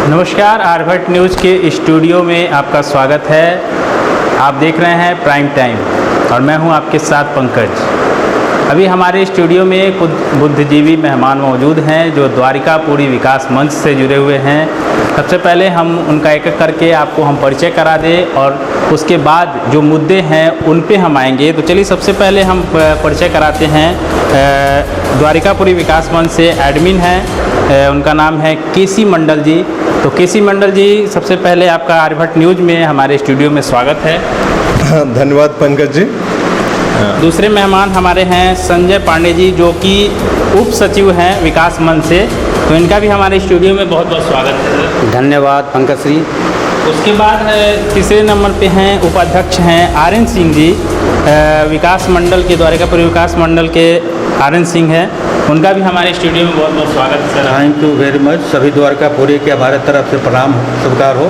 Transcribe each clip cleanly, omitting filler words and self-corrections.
नमस्कार, आर्यभट्ट न्यूज़ के स्टूडियो में आपका स्वागत है। आप देख रहे हैं प्राइम टाइम और मैं हूं आपके साथ पंकज। अभी हमारे स्टूडियो में कुछ बुद्धिजीवी मेहमान मौजूद हैं जो द्वारिकापुरी विकास मंच से जुड़े हुए हैं। सबसे पहले हम उनका एक एक करके आपको हम परिचय करा दें और उसके बाद जो मुद्दे हैं उन पे हम आएंगे। तो चलिए सबसे पहले हम परिचय कराते हैं। द्वारिकापुरी विकास मंच से एडमिन हैं, उनका नाम है केसी मंडल जी। तो केसी मंडल जी, सबसे पहले आपका आर्यभट्ट न्यूज़ में हमारे स्टूडियो में स्वागत है। धन्यवाद पंकज जी। दूसरे मेहमान हमारे हैं संजय पांडे जी, जो कि उप सचिव हैं विकास मंच से। तो इनका भी हमारे स्टूडियो में बहुत बहुत स्वागत है। धन्यवाद पंकज श्री। उसके बाद तीसरे नंबर पे हैं उपाध्यक्ष हैं आर्यन सिंह जी, विकास मंडल के द्वारिकापुरी विकास मंडल के आर्यन सिंह हैं। उनका भी हमारे स्टूडियो में बहुत बहुत स्वागत है sir. Thank you very much. सभी द्वारिकापुरी के हमारे तरफ से प्रणाम स्वीकार हो।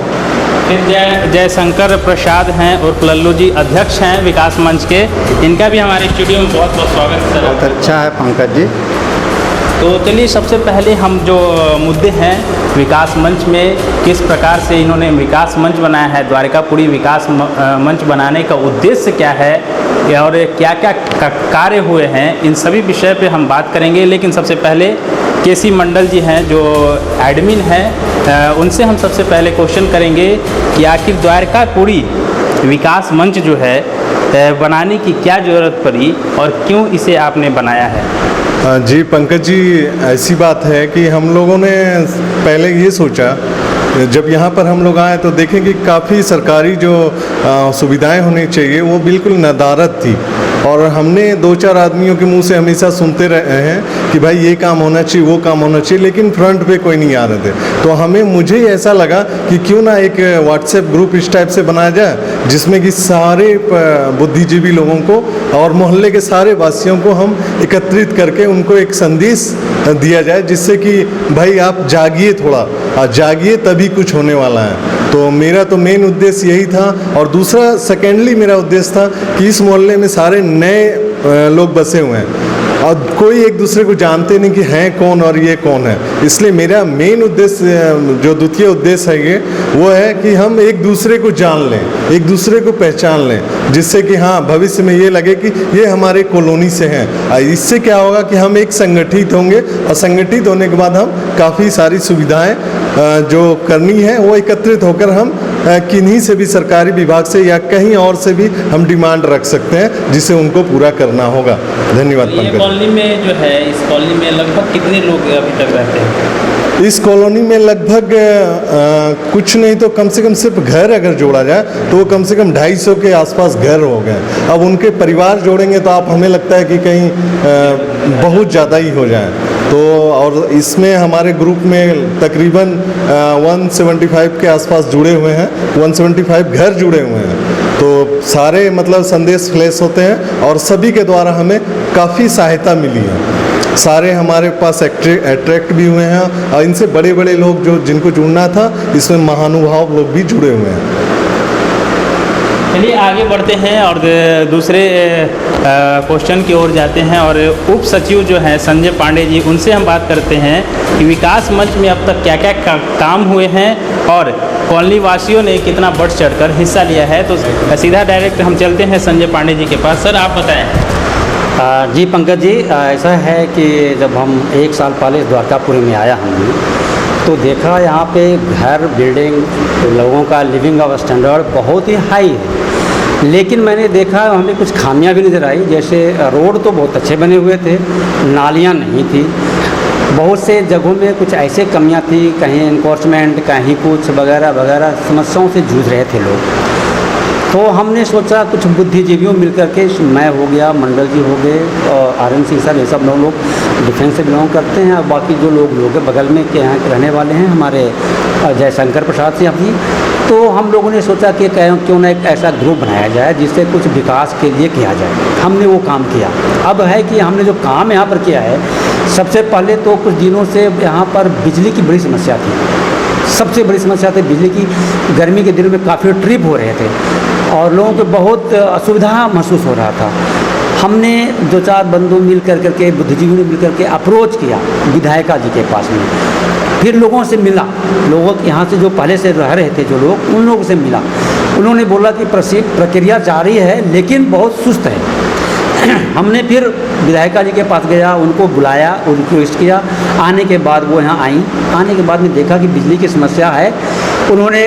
फिर जयशंकर प्रसाद हैं और लल्लू जी अध्यक्ष हैं विकास मंच के। इनका भी हमारे स्टूडियो में बहुत बहुत स्वागत है सर। बहुत अच्छा है पंकज जी। तो चलिए सबसे पहले हम जो मुद्दे हैं विकास मंच में, किस प्रकार से इन्होंने विकास मंच बनाया है, द्वारिकापुरी विकास मंच बनाने का उद्देश्य क्या है और क्या क्या कार्य हुए हैं, इन सभी विषय पे हम बात करेंगे। लेकिन सबसे पहले केसी मंडल जी हैं जो एडमिन हैं, उनसे हम सबसे पहले क्वेश्चन करेंगे कि आखिर द्वारिकापुरी विकास मंच जो है बनाने की क्या ज़रूरत पड़ी और क्यों इसे आपने बनाया है। जी पंकज जी, ऐसी बात है कि हम लोगों ने पहले ये सोचा, जब यहाँ पर हम लोग आए तो देखें कि काफ़ी सरकारी जो सुविधाएं होनी चाहिए वो बिल्कुल नदारद थी। और हमने 2-4 आदमियों के मुंह से हमेशा सुनते रहे हैं कि भाई ये काम होना चाहिए, वो काम होना चाहिए, लेकिन फ्रंट पे कोई नहीं आ रहे थे। तो मुझे ऐसा लगा कि क्यों ना एक व्हाट्सएप ग्रुप इस टाइप से बनाया जाए जिसमें कि सारे बुद्धिजीवी लोगों को और मोहल्ले के सारे वासियों को हम एकत्रित करके उनको एक संदेश दिया जाए, जिससे कि भाई आप जागिए, थोड़ा जागिए, तभी कुछ होने वाला है। तो मेरा तो मेन उद्देश्य यही था। और दूसरा सेकेंडली मेरा उद्देश्य था कि इस मोहल्ले में सारे नए लोग बसे हुए हैं और कोई एक दूसरे को जानते नहीं कि हैं कौन और ये कौन है। इसलिए मेरा मेन उद्देश्य, जो द्वितीय उद्देश्य है, ये वो है कि हम एक दूसरे को जान लें, एक दूसरे को पहचान लें, जिससे कि हाँ भविष्य में ये लगे कि ये हमारे कॉलोनी से हैं। इससे क्या होगा कि हम एक संगठित होंगे और संगठित होने के बाद हम काफ़ी सारी सुविधाएं जो करनी है वो एकत्रित होकर हम किन्हीं से भी सरकारी विभाग से या कहीं और से भी हम डिमांड रख सकते हैं, जिसे उनको पूरा करना होगा। धन्यवाद पंकज। कॉलोनी में जो है, इस कॉलोनी में लगभग कितने लोग अभी तक रहते हैं? इस कॉलोनी में लगभग कुछ नहीं तो कम से कम सिर्फ घर अगर जोड़ा जाए तो वो कम से कम 250 के आसपास घर हो गए। अब उनके परिवार जोड़ेंगे तो आप हमें लगता है कि कहीं बहुत ज़्यादा ही हो जाए। तो और इसमें हमारे ग्रुप में तकरीबन 175 के आसपास जुड़े हुए हैं, 175 घर जुड़े हुए हैं। तो सारे मतलब संदेश फ्लैश होते हैं और सभी के द्वारा हमें काफ़ी सहायता मिली है। सारे हमारे पास अट्रैक्ट भी हुए हैं और इनसे बड़े बड़े लोग जो जिनको जुड़ना था, इसमें महानुभाव लोग भी जुड़े हुए हैं। चलिए आगे बढ़ते हैं और दूसरे क्वेश्चन की ओर जाते हैं और उप सचिव जो हैं संजय पांडे जी, उनसे हम बात करते हैं कि विकास मंच में अब तक क्या क्या काम हुए हैं और कॉलोनी वासियों ने कितना बढ़ चढ़कर हिस्सा लिया है। तो सीधा डायरेक्ट हम चलते हैं संजय पांडे जी के पास। सर आप बताएं। जी पंकज जी, ऐसा है कि जब हम 1 साल पहले द्वारकापुरी में आया हमने तो देखा यहाँ पे घर, बिल्डिंग, लोगों का लिविंग ऑफ स्टैंडर्ड बहुत ही हाई है। लेकिन मैंने देखा हमें कुछ खामियां भी नज़र आई। जैसे रोड तो बहुत अच्छे बने हुए थे, नालियाँ नहीं थी, बहुत से जगहों में कुछ ऐसे कमियां थी, कहीं इन्फोर्समेंट, कहीं कुछ वगैरह वगैरह समस्याओं से जूझ रहे थे लोग। तो हमने सोचा कुछ बुद्धिजीवियों मिल करके, मैं हो गया, मंडल जी हो गए और आर्यन सिंह सर, ये सब लोग डिफेंस से बिलोंग करते हैं और बाकी जो लोग बगल में के यहाँ के रहने वाले हैं हमारे जयशंकर प्रसाद सिंह जी। तो हम लोगों ने सोचा कि क्यों ना एक ऐसा ग्रुप बनाया जाए जिससे कुछ विकास के लिए किया जाए। हमने वो काम किया। अब है कि हमने जो काम यहाँ पर किया है, सबसे पहले तो कुछ दिनों से यहाँ पर बिजली की बड़ी समस्या थी। सबसे बड़ी समस्या थी बिजली की। गर्मी के दिनों में काफ़ी ट्रिप हो रहे थे और लोगों को बहुत असुविधा महसूस हो रहा था। हमने 2-4 बंधु मिल करके, बुद्धिजीवियों ने मिल करके अप्रोच किया विधायिका जी के पास में फिर लोगों से मिला, लोगों के यहाँ से जो पहले से रह रहे थे जो लोग, उन लोगों से मिला। उन्होंने बोला कि प्रक्रिया जारी है लेकिन बहुत सुस्त है। हमने फिर विधायिका जी के पास गया, उनको बुलाया, रिक्वेस्ट किया। आने के बाद वो यहाँ आई। आने के बाद में देखा कि बिजली की समस्या है। उन्होंने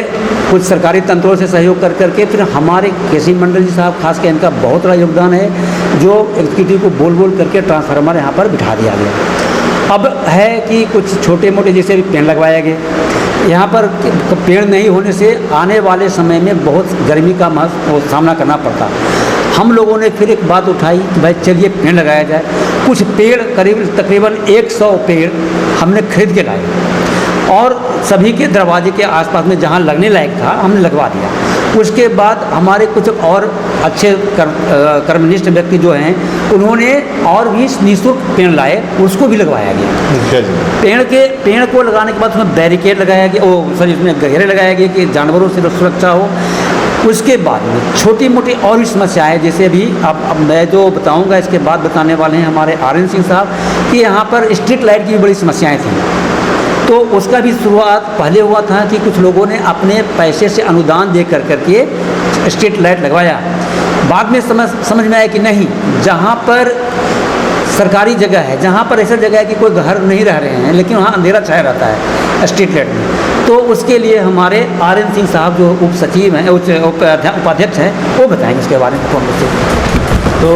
कुछ सरकारी तंत्रों से सहयोग कर करके फिर हमारे केसी मंडल जी साहब खास के इनका बहुत बड़ा योगदान है, जो एग्जीक्यूटिव को बोल बोल करके ट्रांसफार्मर यहाँ पर बिठा दिया गया। अब है कि कुछ छोटे मोटे जैसे पेड़ लगवाए गए। यहाँ पर पेड़ नहीं होने से आने वाले समय में बहुत गर्मी का सामना करना पड़ता। हम लोगों ने फिर एक बात उठाई कि भाई चलिए पेड़ लगाया जाए। कुछ पेड़ तकरीबन 100 पेड़ हमने खरीद के लाए और सभी के दरवाजे के आसपास में जहाँ लगने लायक था हमने लगवा दिया। उसके बाद हमारे कुछ और अच्छे कर्मनिष्ठ व्यक्ति जो हैं, उन्होंने और भी निःशुल्क पेड़ लाए, उसको भी लगवाया गया। पेड़ को लगाने के बाद उसमें बैरिकेड लगाया गया, इसमें घेरे लगाया गया कि जानवरों से सुरक्षा हो। उसके बाद में छोटी मोटी और भी समस्याएं, जैसे अभी अब मैं जो बताऊंगा इसके बाद बताने वाले हैं हमारे RN सिंह साहब कि यहाँ पर स्ट्रीट लाइट की भी बड़ी समस्याएं थी। तो उसका भी शुरुआत पहले हुआ था कि कुछ लोगों ने अपने पैसे से अनुदान दे करके स्ट्रीट लाइट लगवाया। बाद में समझ में आया कि नहीं, जहाँ पर सरकारी जगह है, जहाँ पर ऐसा जगह है कि कोई घर नहीं रह रहे हैं लेकिन वहाँ अंधेरा छाया रहता है स्ट्रीट लाइट में, तो उसके लिए हमारे RN सिंह साहब जो उप सचिव हैं, उपाध्यक्ष हैं, वो बताएंगे इसके बारे में कौन से। तो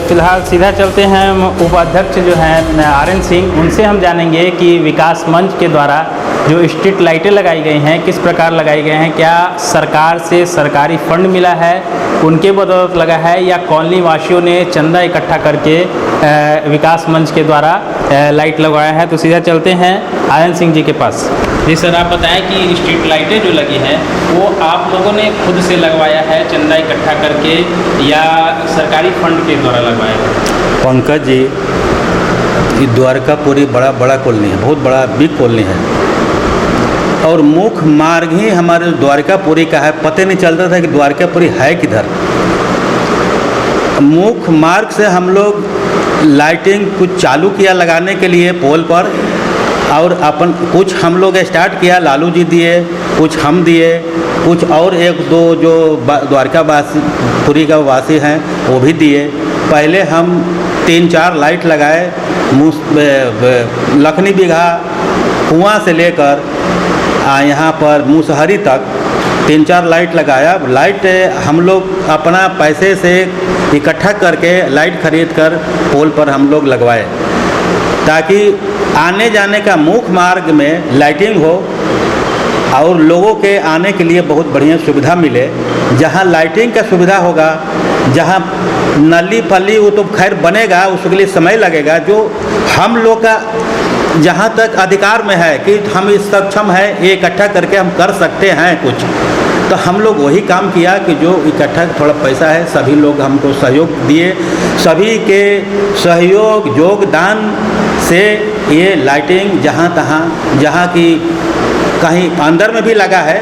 फिलहाल सीधा चलते हैं उपाध्यक्ष जो हैं RN सिंह, उनसे हम जानेंगे कि विकास मंच के द्वारा जो स्ट्रीट लाइटें लगाई गई हैं किस प्रकार लगाई गए हैं, क्या सरकार से सरकारी फंड मिला है, उनके बदौलत लगा है, या कॉलोनी वासियों ने चंदा इकट्ठा करके विकास मंच के द्वारा लाइट लगवाया है। तो सीधा चलते हैं RN सिंह जी के पास। जी सर, आप बताएं कि स्ट्रीट लाइटें जो लगी हैं वो आप लोगों ने खुद से लगवाया है चंदा इकट्ठा करके, या सरकारी फंड के द्वारा लगवाया है? पंकज जी, ये द्वारकापुरी बड़ा कॉलोनी है, बहुत बड़ा बिग कॉलोनी है और मुख्य मार्ग ही हमारे द्वारकापुरी का है। पता नहीं चलता था कि द्वारकापुरी है किधर। मुख्य मार्ग से हम लोग लाइटिंग कुछ चालू किया लगाने के लिए पोल पर, और अपन कुछ हम लोग स्टार्ट किया, लालू जी दिए, कुछ हम दिए, कुछ और एक दो जो द्वारकापुरी का वासी हैं वो भी दिए। पहले हम 3-4 लाइट लगाए, लखनी बिघा कुआं से लेकर यहाँ पर मूसहरी तक 3-4 लाइट लगाया। लाइट हम लोग अपना पैसे से इकट्ठा करके लाइट खरीद कर पोल पर हम लोग लगवाए, ताकि आने जाने का मुख्य मार्ग में लाइटिंग हो और लोगों के आने के लिए बहुत बढ़िया सुविधा मिले। जहाँ लाइटिंग का सुविधा होगा, जहाँ नली फली वो तो खैर बनेगा, उसके लिए समय लगेगा। जो हम लोग का जहाँ तक अधिकार में है कि हम इस सक्षम है, ये इकट्ठा करके हम कर सकते हैं कुछ, तो हम लोग वही काम किया कि जो इकट्ठा थोड़ा पैसा है सभी लोग हमको सहयोग दिए। सभी के सहयोग योगदान से ये लाइटिंग जहाँ तहाँ, जहाँ की कहीं अंदर में भी लगा है,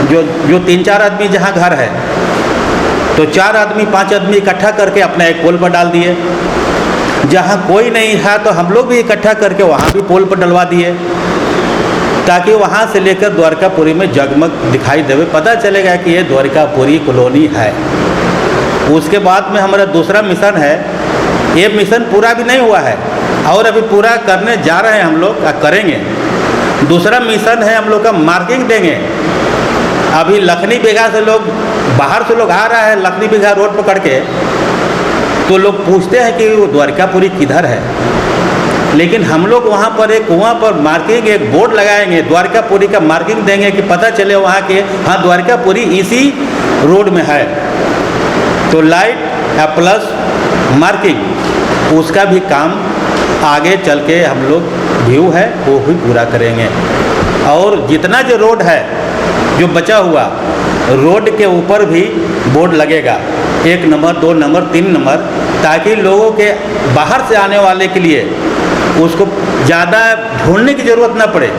जो 3-4 आदमी जहाँ घर है तो 4 आदमी 5 आदमी इकट्ठा करके अपना एक पोल पर डाल दिए। जहाँ कोई नहीं है तो हम लोग भी इकट्ठा करके वहाँ भी पोल पर डलवा दिए, ताकि वहाँ से लेकर द्वारकापुरी में जगमग दिखाई देवे, पता चलेगा कि ये द्वारकापुरी कॉलोनी है। उसके बाद में हमारा दूसरा मिशन है, ये मिशन पूरा भी नहीं हुआ है और अभी पूरा करने जा रहे हैं हम लोग, करेंगे। दूसरा मिशन है हम लोग का मार्किंग देंगे। अभी लखनी बिघा से लोग बाहर से लोग आ रहा है, लखनी बिघा रोड पकड़ के, तो लोग पूछते हैं कि वो द्वारकापुरी किधर है, लेकिन हम लोग वहाँ पर एक कुआं पर मार्किंग, एक बोर्ड लगाएंगे, द्वारकापुरी का मार्किंग देंगे कि पता चले वहाँ के हाँ द्वारकापुरी इसी रोड में है। तो लाइट या प्लस मार्किंग, उसका भी काम आगे चल के हम लोग व्यू है वो भी पूरा करेंगे। और जितना जो रोड है जो बचा हुआ, रोड के ऊपर भी बोर्ड लगेगा, 1 नंबर 2 नंबर 3 नंबर, ताकि लोगों के बाहर से आने वाले के लिए उसको ज़्यादा ढूंढने की ज़रूरत ना पड़े।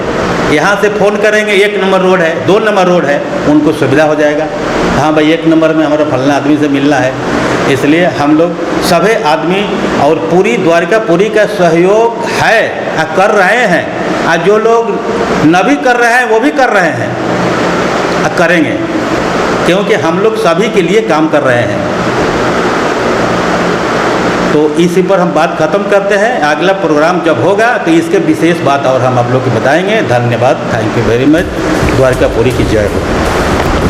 यहाँ से फ़ोन करेंगे 1 नंबर रोड है, 2 नंबर रोड है, उनको सुविधा हो जाएगा, हाँ भाई 1 नंबर में हमारा फलना आदमी से मिलना है। इसलिए हम लोग सभी आदमी और पूरी द्वारकापुरी का सहयोग है, कर रहे हैं, आज जो लोग न भी कर रहे हैं वो भी कर रहे हैं, करेंगे, क्योंकि हम लोग सभी के लिए काम कर रहे हैं। तो इसी पर हम बात ख़त्म करते हैं। अगला प्रोग्राम जब होगा तो इसके विशेष बात और हम आप लोग को बताएंगे। धन्यवाद, thank you very much. Dwarkapuri की जय हो।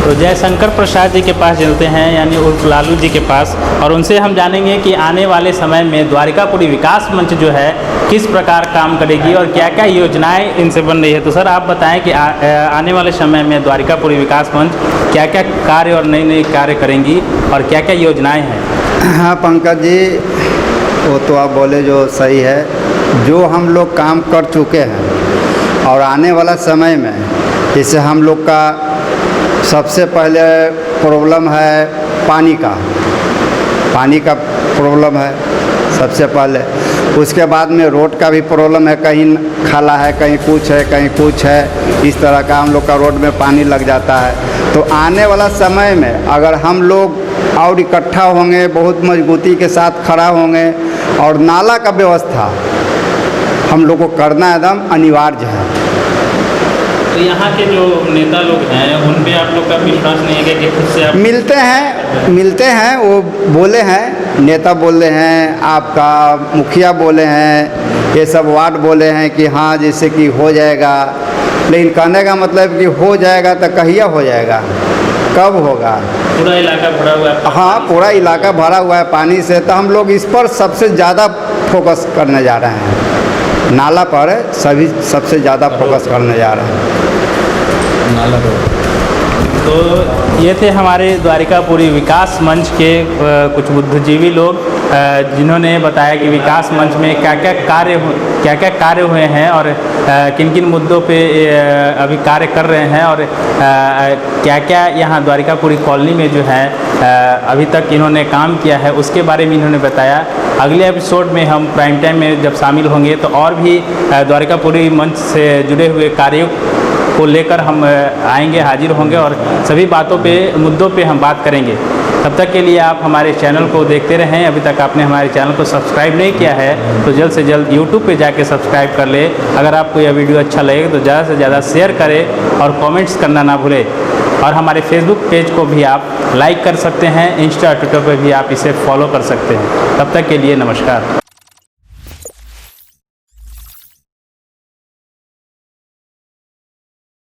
तो जय शंकर प्रसाद जी के पास चलते हैं, यानी उर्फ लालू जी के पास, और उनसे हम जानेंगे कि आने वाले समय में द्वारिकापुरी विकास मंच जो है किस प्रकार काम करेगी और क्या क्या योजनाएं इनसे बन रही है। तो सर आप बताएं कि आने वाले समय में द्वारिकापुरी विकास मंच क्या क्या कार्य और नए नए कार्य करेंगी और क्या क्या योजनाएँ हैं। हाँ पंकज जी, वो तो आप बोले जो सही है। जो हम लोग काम कर चुके हैं और आने वाला समय में, जैसे हम लोग का सबसे पहले प्रॉब्लम है पानी का प्रॉब्लम है सबसे पहले। उसके बाद में रोड का भी प्रॉब्लम है, कहीं खाला है, कहीं कुछ है, इस तरह का हम लोग का रोड में पानी लग जाता है। तो आने वाला समय में अगर हम लोग और इकट्ठा होंगे, बहुत मजबूती के साथ खड़ा होंगे, और नाला का व्यवस्था हम लोग को करना एकदम अनिवार्य है। तो यहाँ के जो नेता लोग हैं उन पे आप लोग का विश्वास नहीं है कि खुद से आप मिलते हैं, वो बोले हैं, नेता बोले हैं, आपका मुखिया बोले हैं, ये सब वार्ड बोले हैं कि हाँ जैसे कि हो जाएगा। लेकिन कहने का मतलब कि हो जाएगा तो कहिया हो जाएगा, कब होगा? पूरा इलाका भरा हुआ है। हाँ, पूरा इलाका भरा हुआ है पानी से। तो हम लोग इस पर सबसे ज़्यादा फोकस करने जा रहे हैं, नाला पर सबसे ज़्यादा फोकस करने जा रहे हैं। तो ये थे हमारे द्वारिकापुरी विकास मंच के कुछ बुद्धिजीवी लोग, जिन्होंने बताया कि विकास मंच में क्या क्या कार्य हुए हैं और किन किन मुद्दों पे अभी कार्य कर रहे हैं और क्या क्या यहाँ द्वारिकापुरी कॉलोनी में जो है अभी तक इन्होंने काम किया है, उसके बारे में इन्होंने बताया। अगले एपिसोड में हम प्राइम टाइम में जब शामिल होंगे तो और भी द्वारिकापुरी मंच से जुड़े हुए कार्यों को लेकर हम आएंगे, हाजिर होंगे और सभी मुद्दों पे हम बात करेंगे। तब तक के लिए आप हमारे चैनल को देखते रहें। अभी तक आपने हमारे चैनल को सब्सक्राइब नहीं किया है तो जल्द से जल्द YouTube पे जाके सब्सक्राइब कर ले। अगर आपको यह वीडियो अच्छा लगे तो ज़्यादा से ज़्यादा शेयर करें और कमेंट्स करना ना भूलें। और हमारे फेसबुक पेज को भी आप लाइक कर सकते हैं, इंस्टा ट्विटर पर भी आप इसे फॉलो कर सकते हैं। तब तक के लिए नमस्कार।